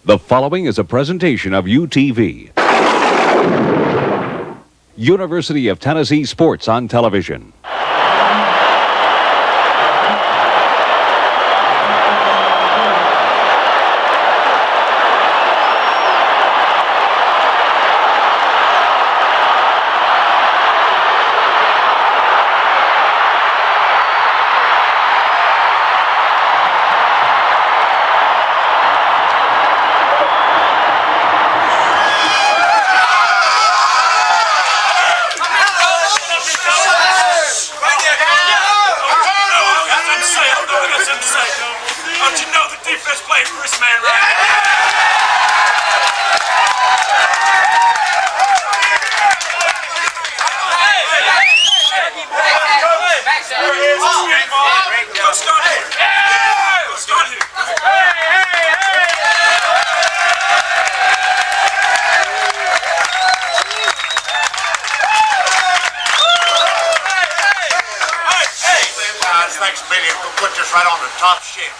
The following is a presentation of UTV. University of Tennessee Sports on Television. Don't you know the defense plays first man right? Go start here. Go start here. Thanks, Billy. We'll put this right on the top shelf.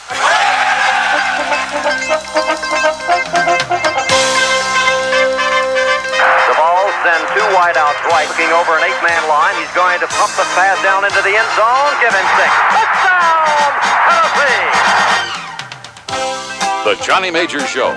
The ball sends two wideouts right, looking over an eight-man line. He's going to pump the pass down into the end zone. Give him 6. Touchdown, Tennessee! The Johnny Majors Show.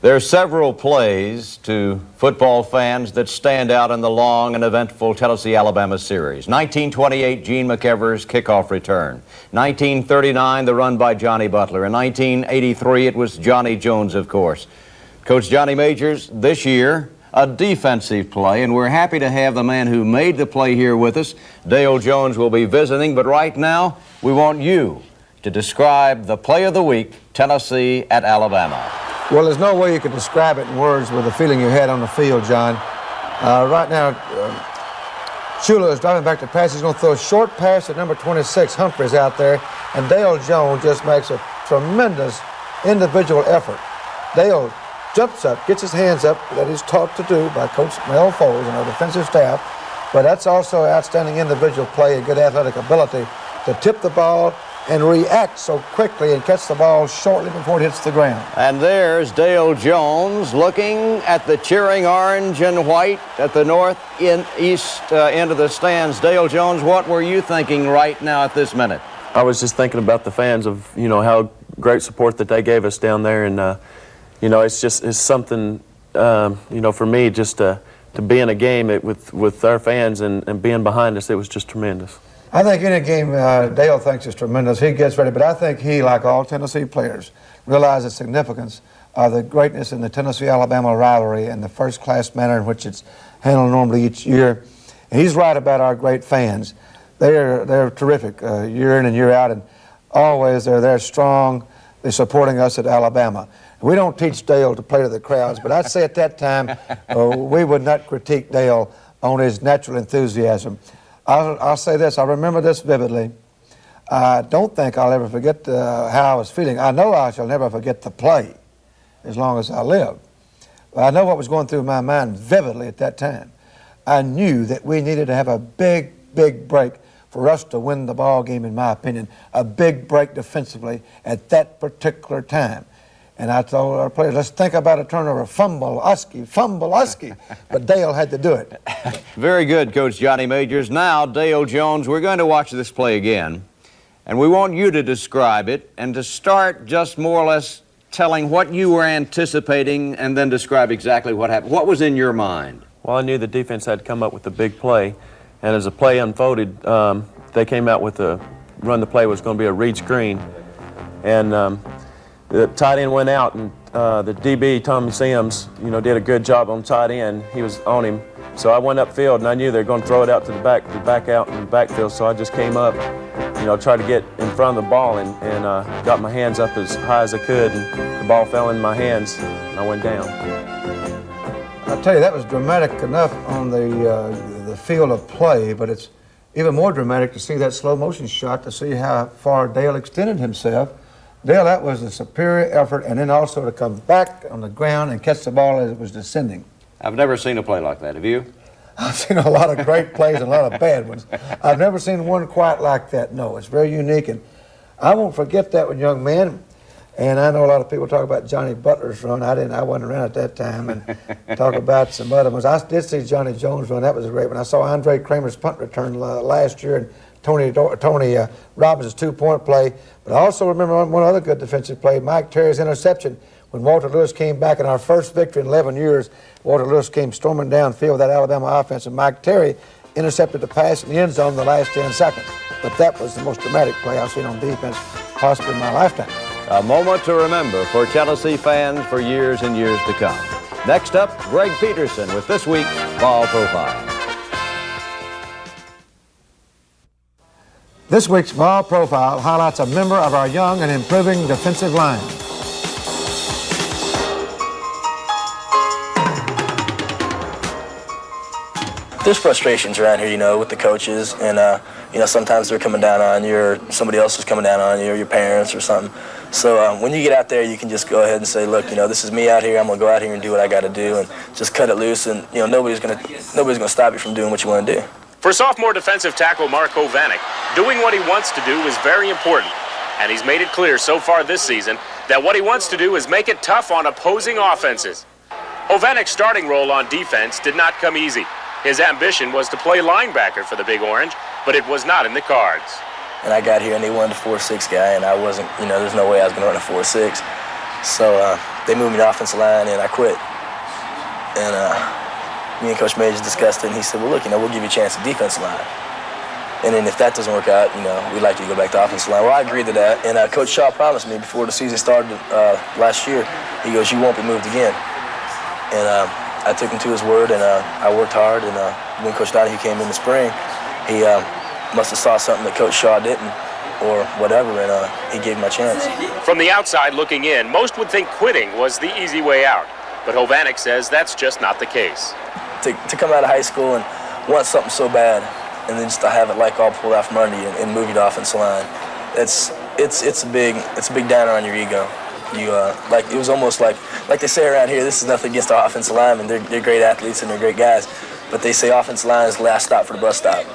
There are several plays to football fans that stand out in the long and eventful Tennessee-Alabama series. 1928, Gene McEver's kickoff return. 1939, the run by Johnny Butler. In 1983, it was Johnny Jones, of course. Coach Johnny Majors, this year, a defensive play, and we're happy to have the man who made the play here with us. Dale Jones will be visiting, but right now, we want you to describe the play of the week, Tennessee at Alabama. Well, there's no way you could describe it in words with the feeling you had on the field, John. Right now, Shula is driving back to pass. He's going to throw a short pass at number 26, Humphreys, out there, and Dale Jones just makes a tremendous individual effort. Dale jumps up, gets his hands up, that he's taught to do by Coach Mel Foles and our defensive staff, but that's also outstanding individual play and good athletic ability to tip the ball and react so quickly and catch the ball shortly before it hits the ground. And there's Dale Jones looking at the cheering orange and white at the east end of the stands. Dale Jones, what were you thinking right now at this minute? I was just thinking about the fans of, how great support that they gave us down there. And, it's something, for me just to be in a game with our fans and being behind us, it was just tremendous. I think any game Dale thinks is tremendous. He gets ready, but I think he, like all Tennessee players, realizes the significance of the greatness in the Tennessee-Alabama rivalry and the first-class manner in which it's handled normally each year. And he's right about our great fans. They're terrific year in and year out, and always they're there strong. They're supporting us at Alabama. We don't teach Dale to play to the crowds, but I'd say at that time we would not critique Dale on his natural enthusiasm. I'll say this, I remember this vividly. I don't think I'll ever forget how I was feeling. I know I shall never forget the play as long as I live. But I know what was going through my mind vividly at that time. I knew that we needed to have a big, big break for us to win the ball game, in my opinion. A big break defensively at that particular time. And I told our players, let's think about a turnover. Fumble, Usky. But Dale had to do it. Very good, Coach Johnny Majors. Now, Dale Jones, we're going to watch this play again. And we want you to describe it and to start just more or less telling what you were anticipating and then describe exactly what happened. What was in your mind? Well, I knew the defense had come up with a big play. And as the play unfolded, they came out with the run the play was going to be a read screen, and the tight end went out, and the DB Tommy Sims, did a good job on tight end. He was on him, so I went upfield, and I knew they were going to throw it out to the back out in the backfield. So I just came up, tried to get in front of the ball, and got my hands up as high as I could, and the ball fell in my hands, and I went down. I'll tell you, that was dramatic enough on the field of play, but it's even more dramatic to see that slow motion shot, to see how far Dale extended himself. Dale, that was a superior effort, and then also to come back on the ground and catch the ball as it was descending. I've never seen a play like that. Have you? I've seen a lot of great plays and a lot of bad ones. I've never seen one quite like that. No, it's very unique, and I won't forget that one, young man. And I know a lot of people talk about Johnny Butler's run. I wasn't around at that time, and talk about some other ones. I did see Johnny Jones' run. That was a great one. I saw Andre Kramer's punt return last year, and Tony Robbins' two-point play. But I also remember one other good defensive play, Mike Terry's interception. When Walter Lewis came back in our first victory in 11 years, Walter Lewis came storming downfield with that Alabama offense, and Mike Terry intercepted the pass in the end zone in the last 10 seconds. But that was the most dramatic play I've seen on defense possibly in my lifetime. A moment to remember for Tennessee fans for years and years to come. Next up, Greg Peterson with this week's Ball Profile. This week's Ball Profile highlights a member of our young and improving defensive line. There's frustrations around here, with the coaches, and sometimes they're coming down on you, or somebody else is coming down on you, or your parents or something. So when you get out there, you can just go ahead and say, look, this is me out here. I'm gonna go out here and do what I got to do, and just cut it loose. And nobody's gonna stop you from doing what you want to do. For sophomore defensive tackle Mark Hovanek, doing what he wants to do is very important, and he's made it clear so far this season that what he wants to do is make it tough on opposing offenses. Hovanek's starting role on defense did not come easy. His ambition was to play linebacker for the Big Orange, but it was not in the cards. And I got here and they wanted a 4.6 guy, and I wasn't, there's no way I was going to run a 4.6. So they moved me to offensive line, and I quit. And me and Coach Majors discussed it, and he said, well, look, we'll give you a chance at defensive line. And then if that doesn't work out, we'd like you to go back to offensive line. Well, I agreed to that, and Coach Shaw promised me before the season started last year, he goes, you won't be moved again. And I took him to his word, and I worked hard, and when Coach Donahue came in the spring, he must have saw something that Coach Shaw didn't, or whatever, and he gave me a chance. From the outside looking in, most would think quitting was the easy way out, but Hovanek says that's just not the case. To come out of high school and want something so bad, and then just to have it like all pulled out from under you and move you to offensive line, it's a big downer on your ego. It was almost like they say around here, this is nothing against the offensive linemen. They're great athletes and they're great guys, but they say offensive line is the last stop for the bus stop.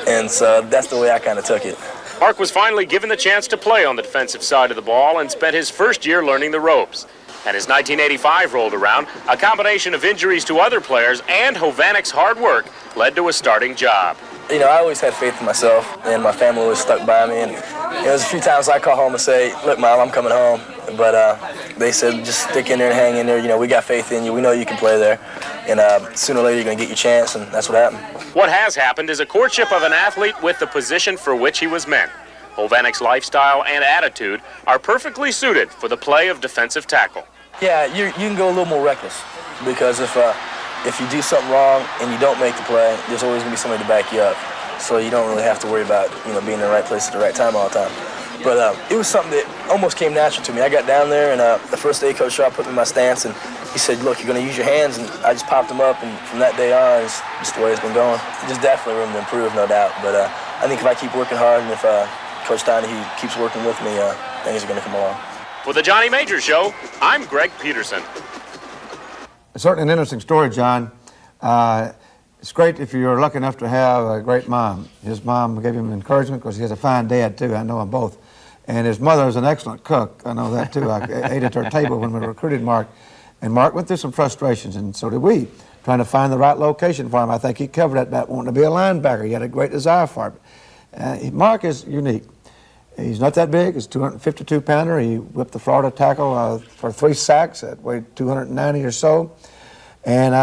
And so that's the way I kind of took it. Mark was finally given the chance to play on the defensive side of the ball and spent his first year learning the ropes. And as 1985 rolled around, a combination of injuries to other players and Hovanek's hard work led to a starting job. I always had faith in myself, and my family always stuck by me. And there was a few times I call home and say, look, Mom, I'm coming home. But they said, just stick in there and hang in there. We got faith in you. We know you can play there. And sooner or later, you're going to get your chance, and that's what happened. What has happened is a courtship of an athlete with the position for which he was meant. Hovanek's lifestyle and attitude are perfectly suited for the play of defensive tackle. Yeah, you can go a little more reckless, because if you do something wrong and you don't make the play, there's always going to be somebody to back you up. So you don't really have to worry about being in the right place at the right time all the time. But it was something that almost came natural to me. I got down there, and the first day Coach Shaw put me in my stance, and he said, look, you're going to use your hands, and I just popped them up, and from that day on, it's just the way it's been going. There's definitely room to improve, no doubt. But I think if I keep working hard, and if Coach Donahue keeps working with me, things are going to come along. For the Johnny Majors Show, I'm Greg Peterson. It's certainly an interesting story, John. It's great if you're lucky enough to have a great mom. His mom gave him encouragement because he has a fine dad, too. I know them both. And his mother is an excellent cook. I know that, too. I ate at her table when we recruited Mark. And Mark went through some frustrations, and so did we, trying to find the right location for him. I think he covered that wanting to be a linebacker. He had a great desire for it. Mark is unique. He's not that big. He's a 252-pounder. He whipped the Florida tackle for 3 sacks at weighed 290 or so. And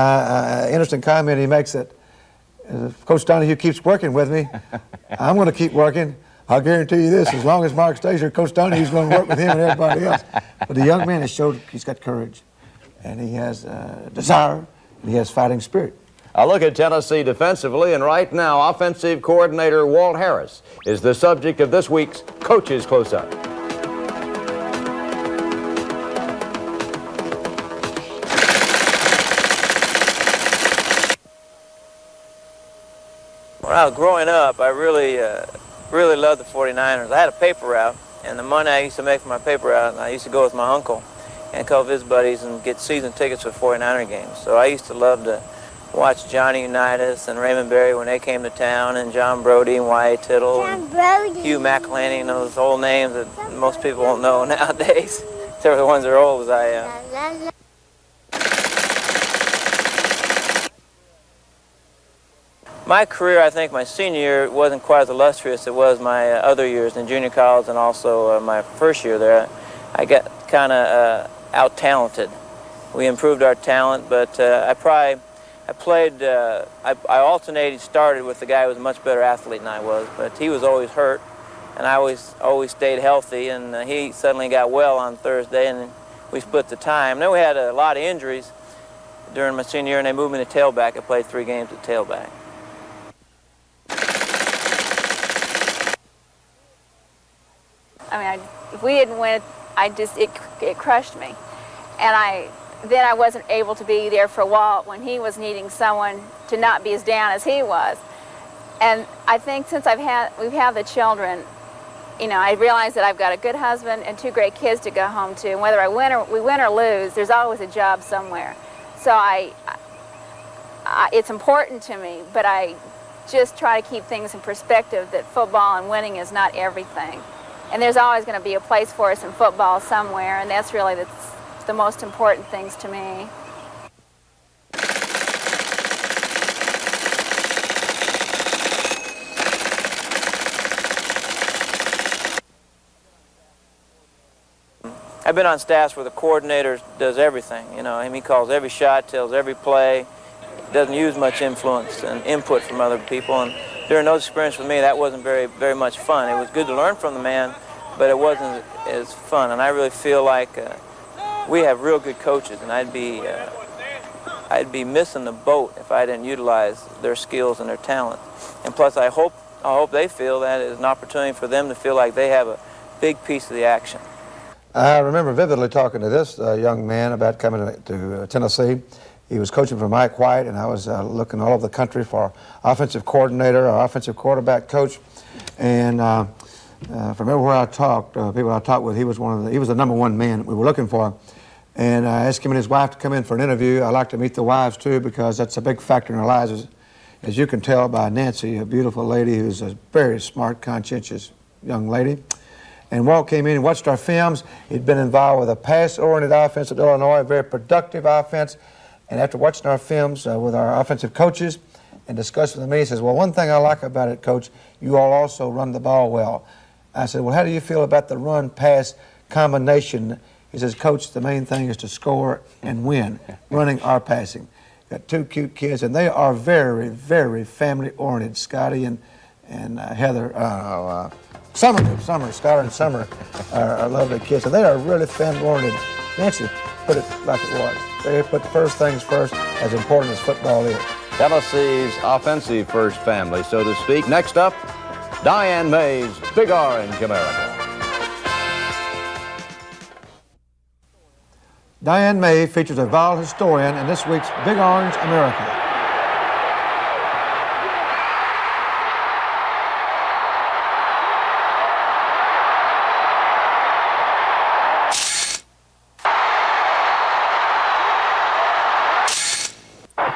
interesting comment he makes that Coach Donahue keeps working with me. I'm going to keep working. I'll guarantee you this, as long as Mark stays here, Coach Donahue, he's going to work with him and everybody else. But the young man has showed he's got courage, and he has desire, and he has fighting spirit. A look at Tennessee defensively, and right now, offensive coordinator Walt Harris is the subject of this week's Coach's Close-Up. When I was growing up, I really loved the 49ers. I had a paper route, and the money I used to make from my paper route, I used to go with my uncle and call his buddies and get season tickets for 49er games. So I used to love to watch Johnny Unitas and Raymond Berry when they came to town, and John Brody and Y.A. Tittle and Hugh McElhaney, and those old names that most people won't know nowadays, except for the ones that are old as I am. My career, I think my senior year wasn't quite as illustrious as it was my other years in junior college and also my first year there. I got kind of out-talented. We improved our talent, but I alternated, started with the guy who was a much better athlete than I was, but he was always hurt, and I always stayed healthy, and he suddenly got well on Thursday, and we split the time. Then we had a lot of injuries during my senior year, and they moved me to tailback. I played 3 games at tailback. I mean, if we didn't win, it crushed me. And then I wasn't able to be there for Walt when he was needing someone to not be as down as he was. And I think since we've had the children, you know, I realized that I've got a good husband and 2 great kids to go home to. And whether we win or lose, there's always a job somewhere. So it's important to me, but I just try to keep things in perspective that football and winning is not everything. And there's always going to be a place for us in football somewhere, and that's really the most important things to me. I've been on staffs where the coordinator does everything. You know, he calls every shot, tells every play, doesn't use much influence and input from other people. And during those experiences with me, that wasn't very much fun. It was good to learn from the man, but it wasn't as fun. And I really feel like we have real good coaches, and I'd be missing the boat if I didn't utilize their skills and their talent. And plus, I hope they feel that it's an opportunity for them to feel like they have a big piece of the action. I remember vividly talking to this young man about coming to Tennessee. He was coaching for Mike White, and I was looking all over the country for offensive coordinator or offensive quarterback coach. And from everywhere I talked, people I talked with, he was the #1 man we were looking for. And I asked him and his wife to come in for an interview. I like to meet the wives too, because that's a big factor in our lives. As you can tell by Nancy, a beautiful lady who's a very smart, conscientious young lady. And Walt came in and watched our films. He'd been involved with a pass-oriented offense at Illinois, a very productive offense. And after watching our films with our offensive coaches and discussing with me, he says, well, one thing I like about it, Coach, you all also run the ball well. I said, well, how do you feel about the run-pass combination? He says, Coach, the main thing is to score and win, running or passing. Got 2 cute kids, and they are very, very family-oriented. Scotty and Heather, Skylar and Summer are lovely kids, and they are really family-oriented. Nancy put it like it was. They put the first things first, as important as football is. Tennessee's offensive first family, so to speak. Next up, Diane May's Big Orange America. Diane May features a Vol historian in this week's Big Orange America.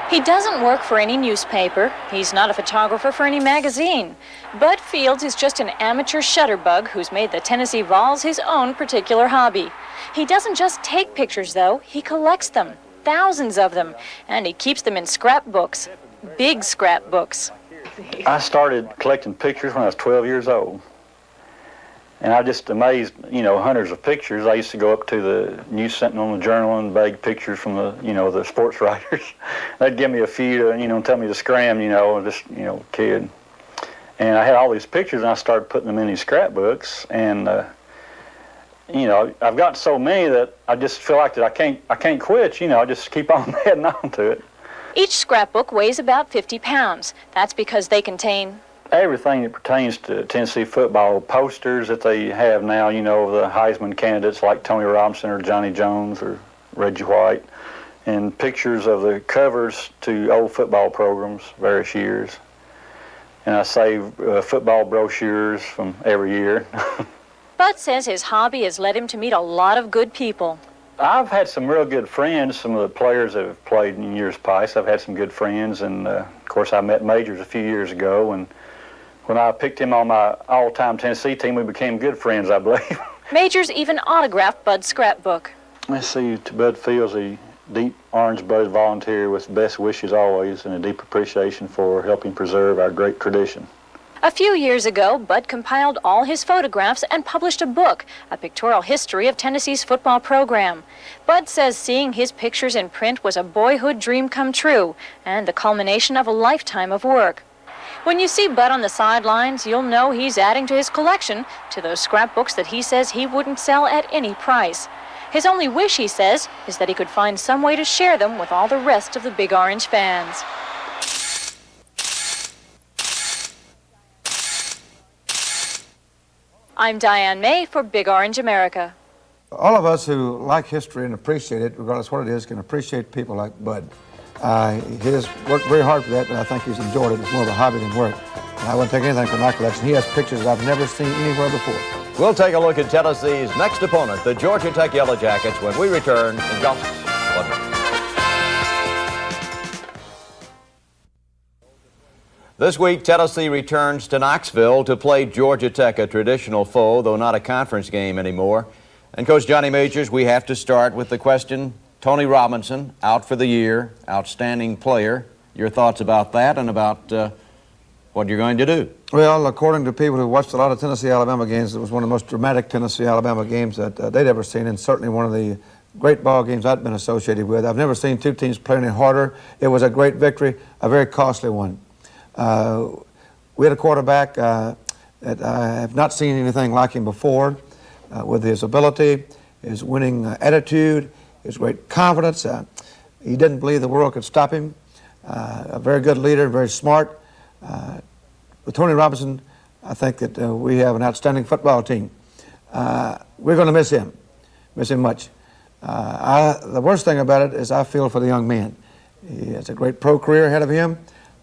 He doesn't work for any newspaper. He's not a photographer for any magazine. Bud Fields is just an amateur shutterbug who's made the Tennessee Vols his own particular hobby. He doesn't just take pictures, though. He collects them, thousands of them, and he keeps them in scrapbooks, big scrapbooks. I started collecting pictures when I was 12 years old. And I just amazed, hundreds of pictures. I used to go up to the News Sentinel and the Journal and beg pictures from the, the sports writers. They'd give me a few to, tell me to scram, kid. And I had all these pictures, and I started putting them in these scrapbooks. And you know, I've got so many that I just feel like that I can't quit. You know, I just keep on adding on to it. Each scrapbook weighs about 50 pounds. That's because they contain everything that pertains to Tennessee football, posters that they have now, you know, of the Heisman candidates like Tony Robinson or Johnny Jones or Reggie White, and pictures of the covers to old football programs, various years. And I save football brochures from every year. Bud says his hobby has led him to meet a lot of good people. I've had some real good friends, some of the players that have played in years past. I've had some good friends, and of course I met Majors a few years ago, and when I picked him on my all-time Tennessee team, we became good friends, I believe. Majors even autographed Bud's scrapbook. Let's see, to Bud Fields, a deep orange-blooded volunteer with best wishes always and a deep appreciation for helping preserve our great tradition. A few years ago, Bud compiled all his photographs and published a book, A Pictorial History of Tennessee's Football Program. Bud says seeing his pictures in print was a boyhood dream come true and the culmination of a lifetime of work. When you see Bud on the sidelines, you'll know he's adding to his collection, to those scrapbooks that he says he wouldn't sell at any price. His only wish, he says, is that he could find some way to share them with all the rest of the Big Orange fans. I'm Diane May for Big Orange America. All of us who like history and appreciate it, regardless of what it is, can appreciate people like Bud. He has worked very hard for that, but I think he's enjoyed it. It's more of a hobby than work. And I wouldn't take anything from my collection. He has pictures that I've never seen anywhere before. We'll take a look at Tennessee's next opponent, the Georgia Tech Yellow Jackets, when we return in just 1 minute. This week, Tennessee returns to Knoxville to play Georgia Tech, a traditional foe, though not a conference game anymore. And Coach Johnny Majors, we have to start with the question, Tony Robinson, out for the year, outstanding player. Your thoughts about that and about what you're going to do? Well, according to people who watched a lot of Tennessee-Alabama games, it was one of the most dramatic Tennessee-Alabama games that they'd ever seen, and certainly one of the great ball games I've been associated with. I've never seen two teams play any harder. It was a great victory, a very costly one. We had a quarterback that I have not seen anything like him before, with his ability, his winning attitude, his great confidence. He didn't believe the world could stop him. A very good leader, very smart. With Tony Robinson, I think that we have an outstanding football team. We're going to miss him much. The worst thing about it is I feel for the young man. He has a great pro career ahead of him.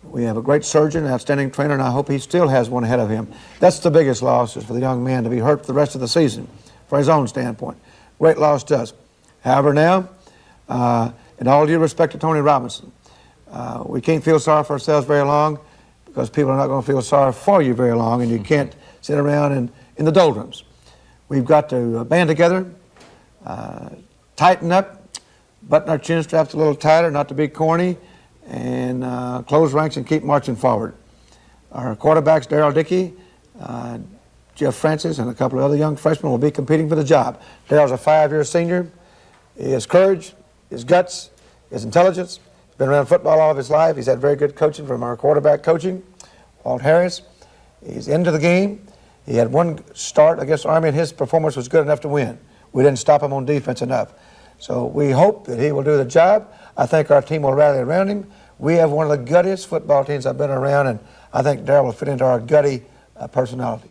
We have a great surgeon, an outstanding trainer, and I hope he still has one ahead of him. That's the biggest loss, is for the young man to be hurt for the rest of the season, from his own standpoint. Great loss to us. However, now, in all due respect to Tony Robinson, we can't feel sorry for ourselves very long, because people are not going to feel sorry for you very long, and you can't sit around in the doldrums. We've got to band together, tighten up, button our chin straps a little tighter, not to be corny, and close ranks and keep marching forward. Our quarterbacks, Darrell Dickey, Jeff Francis, and a couple of other young freshmen will be competing for the job. Darrell's a 5-year senior. He has courage, his guts, his intelligence. He's been around football all of his life. He's had very good coaching from our quarterback coaching, Walt Harris. He's into the game. He had one start against Army, and his performance was good enough to win. We didn't stop him on defense enough. So we hope that he will do the job. I think our team will rally around him. We have one of the guttiest football teams I've been around, and I think Darrell will fit into our gutty personality.